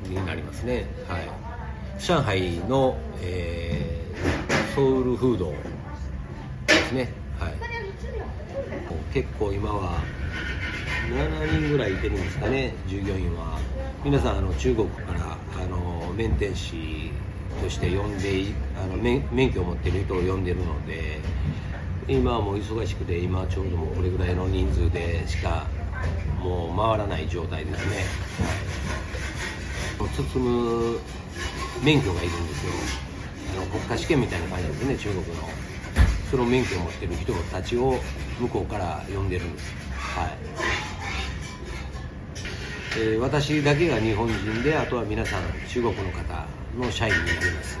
になりますね。はい、上海の、ソウルフードですね。はい、結構今は7人ぐらいいてるんですかね、従業員は。皆さん中国からメンテ師として呼んで免許を持っている人を呼んでるので、今はもう忙しくて、今ちょうどもうこれぐらいの人数でしかもう回らない状態ですね。はい、包む免許がいるんですよ。国家試験みたいな感じですね、中国の。その免許を持っている人たちを向こうから呼んでるんです。はい、私だけが日本人で、あとは皆さん中国の方の社員になります。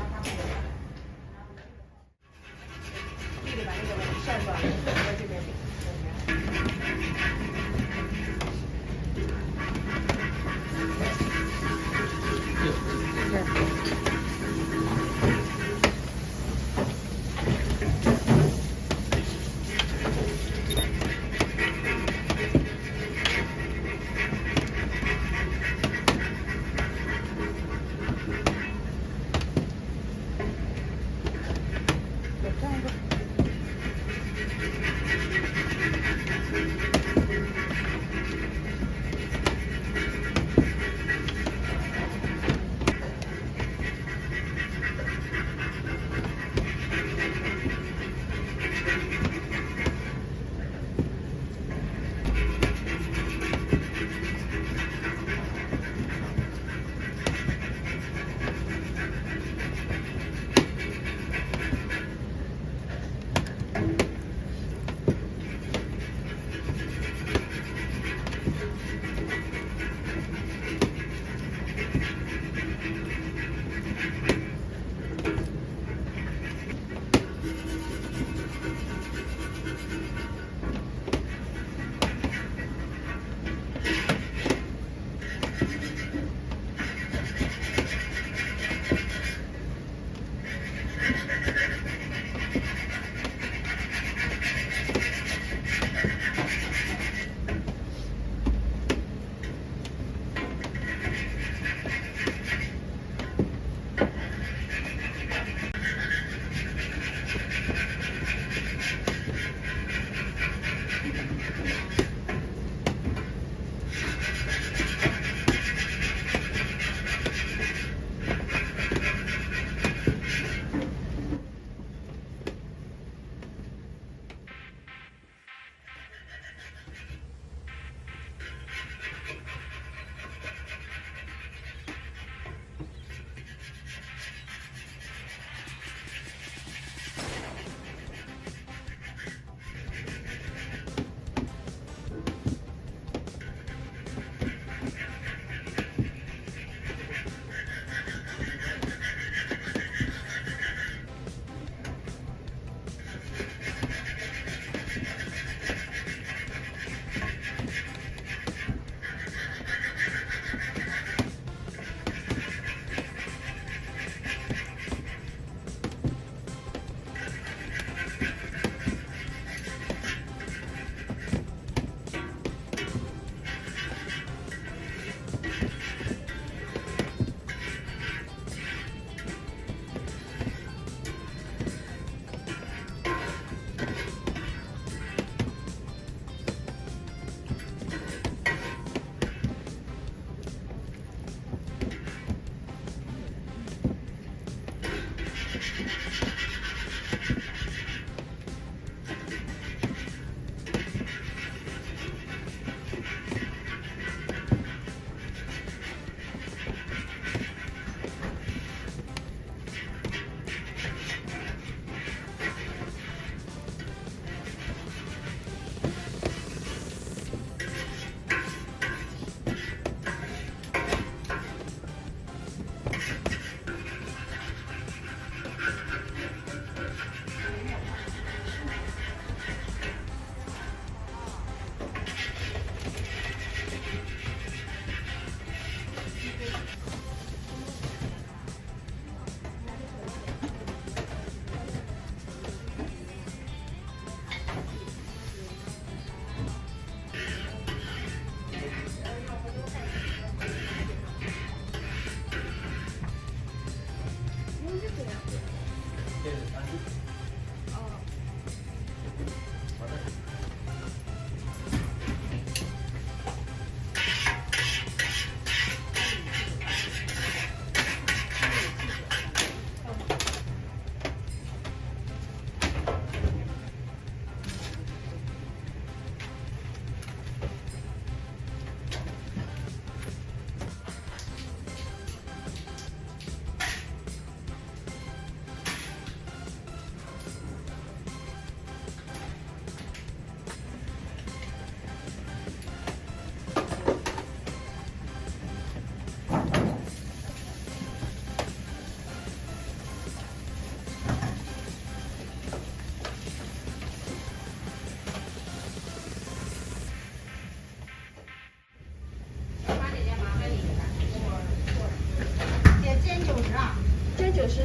90，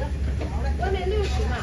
外面60嘛。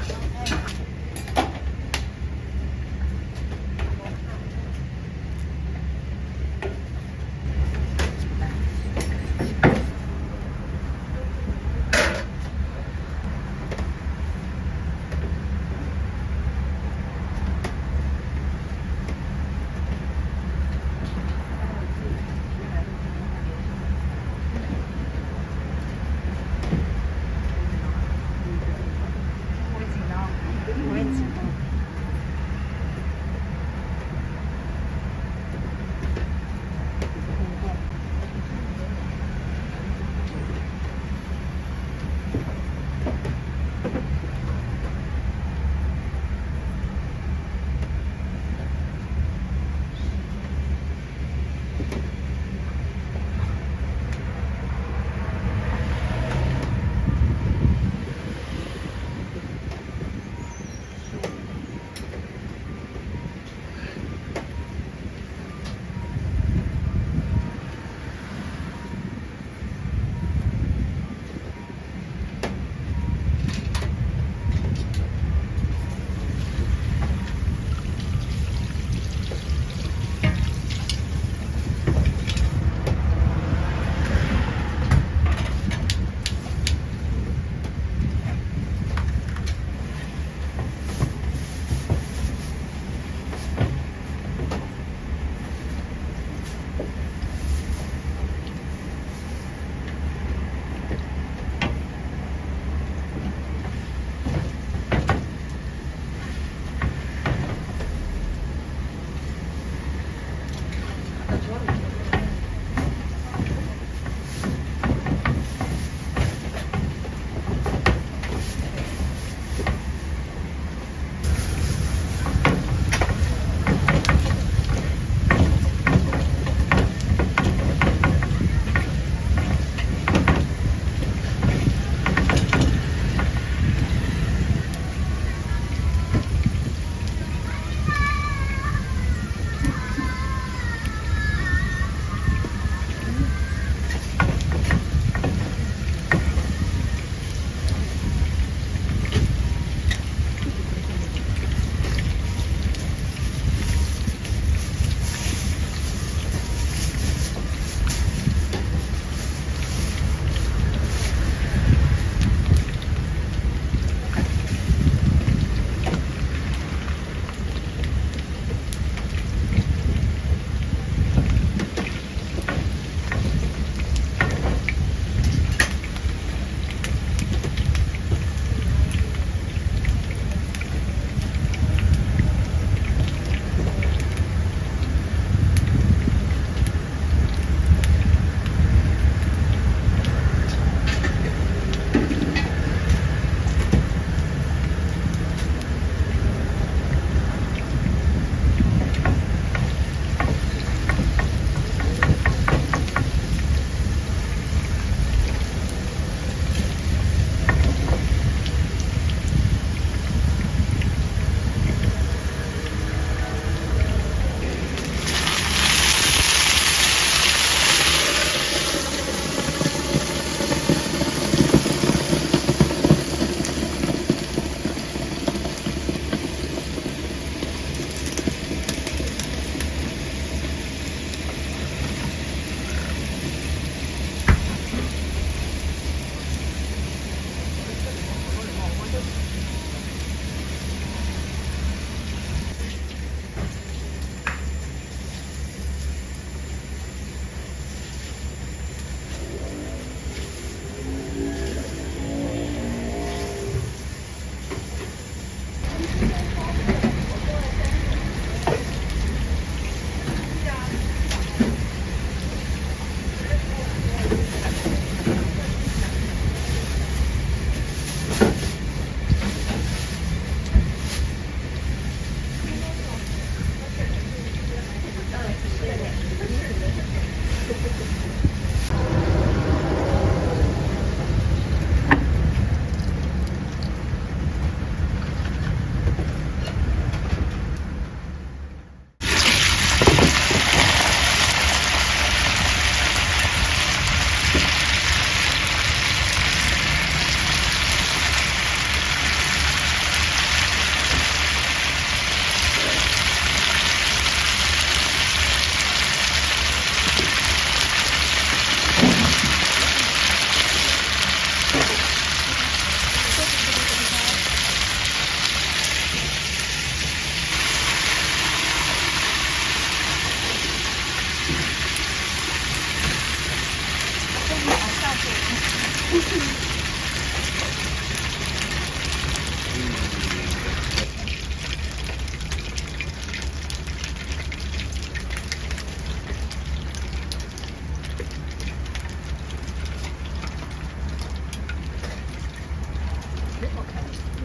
你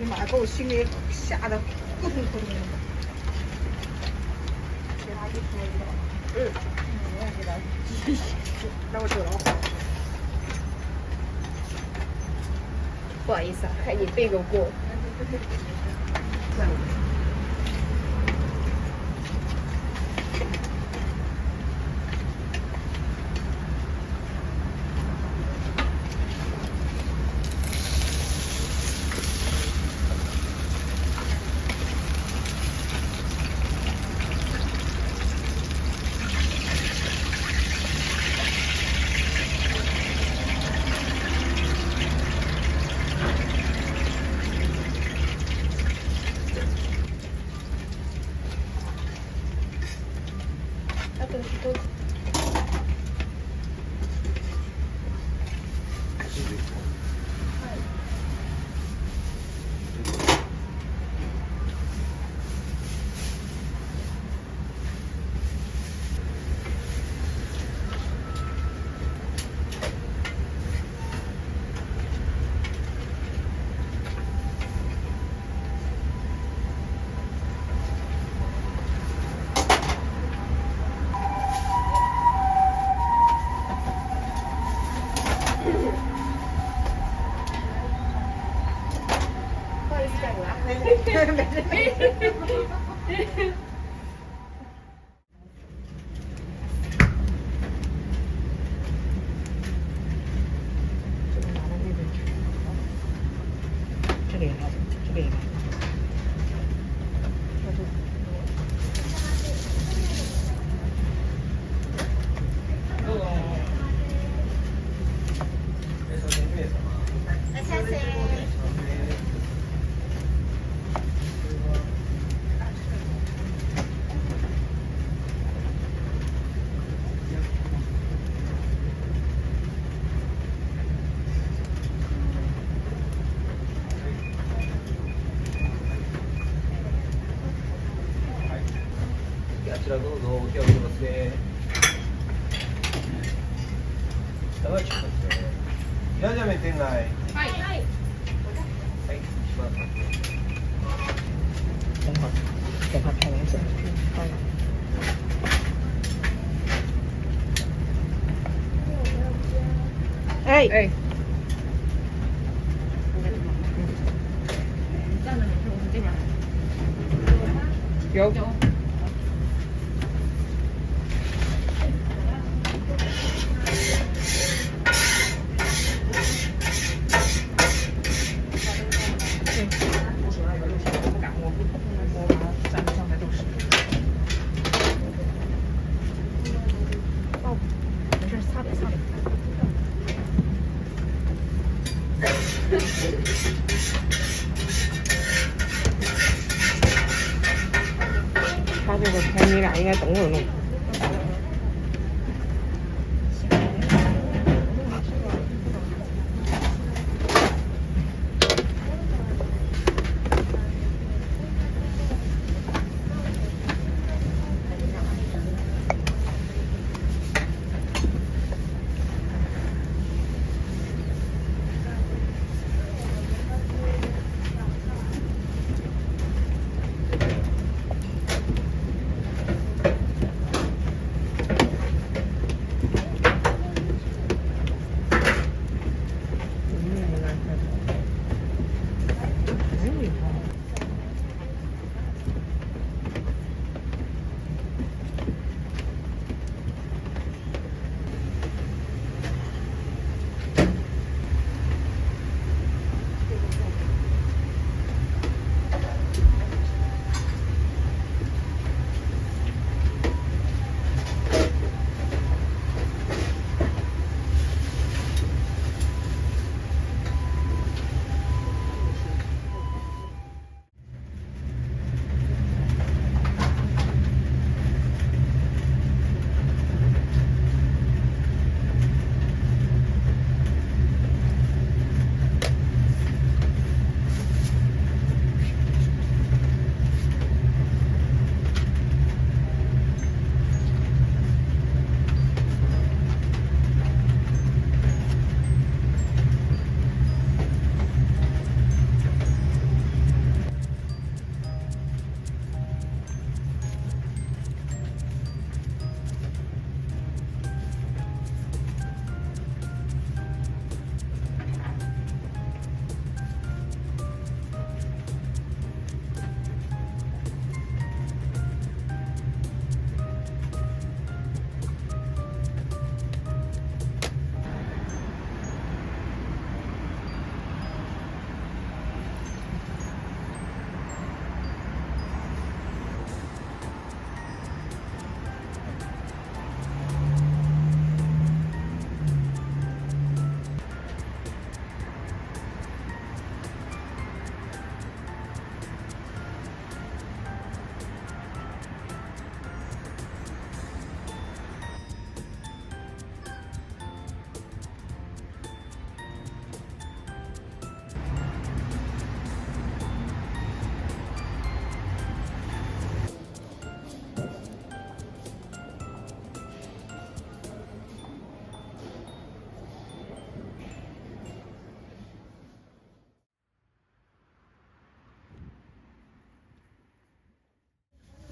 妈给我心里吓得扑通扑通的。给他一拍一个。我也给他。那我走了。不好意思啊，看你背个锅。不好意思，干啥？没事。这个也来，这个也来。あちらどうぞお手を挙げますね。長い出発ですね。いらっしゃい店内。はい。はい。はい。します。等会儿，等他拍完整。哎哎，有。他这个拍你俩应该等会儿弄。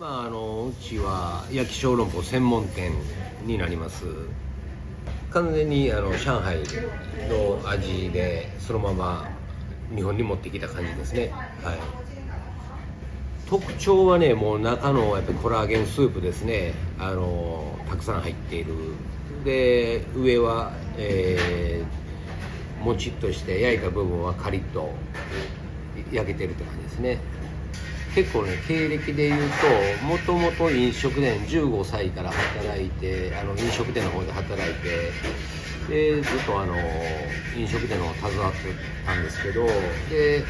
うちは焼き小籠包専門店になります。完全に上海の味でそのまま日本に持ってきた感じですね。はい、特徴はね、もう中のやっぱりコラーゲンスープですね。たくさん入っている。で上は、もちっとして焼いた部分はカリッと焼けてるって感じですね。結構ね、経歴で言うと、もともと飲食店15歳から働いて、飲食店の方で働いて、でずっと飲食店の方携わってたんですけど、で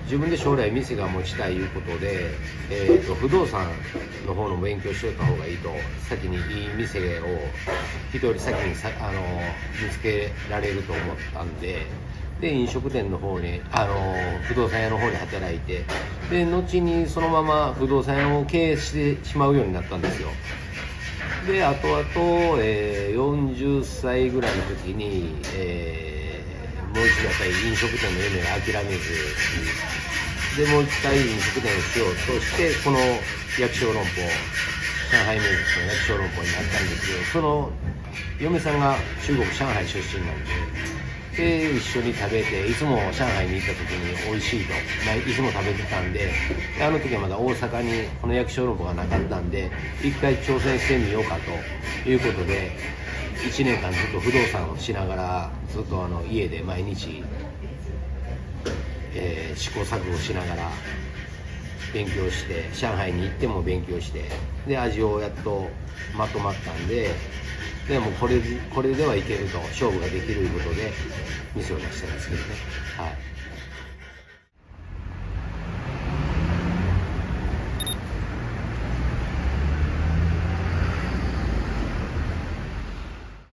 自分で将来店が持ちたいいうことで、不動産の方の勉強しといた方がいいと、先にいい店を人より先に見つけられると思ったんで、で飲食店の方に不動産屋の方に働いて、で後にそのまま不動産屋を経営してしまうようになったんですよ。で後々、40歳ぐらいの時に、もう一度やっぱり飲食店の夢を諦めずでもう一回飲食店をしようとして、この焼き小籠包、上海名物の焼き小籠包になったんですけど、その嫁さんが中国上海出身なんで、一緒に食べて、いつも上海に行った時に美味しいと、いつも食べてたんで、あの時はまだ大阪にこの焼き小籠包がなかったんで、一回挑戦してみようかということで、1年間ずっと不動産をしながら、ずっと家で毎日、試行錯誤しながら勉強して、上海に行っても勉強して、で味をやっとまとまったんで、でもこれではいけると、勝負ができるということで店を出したんですけどね。はい。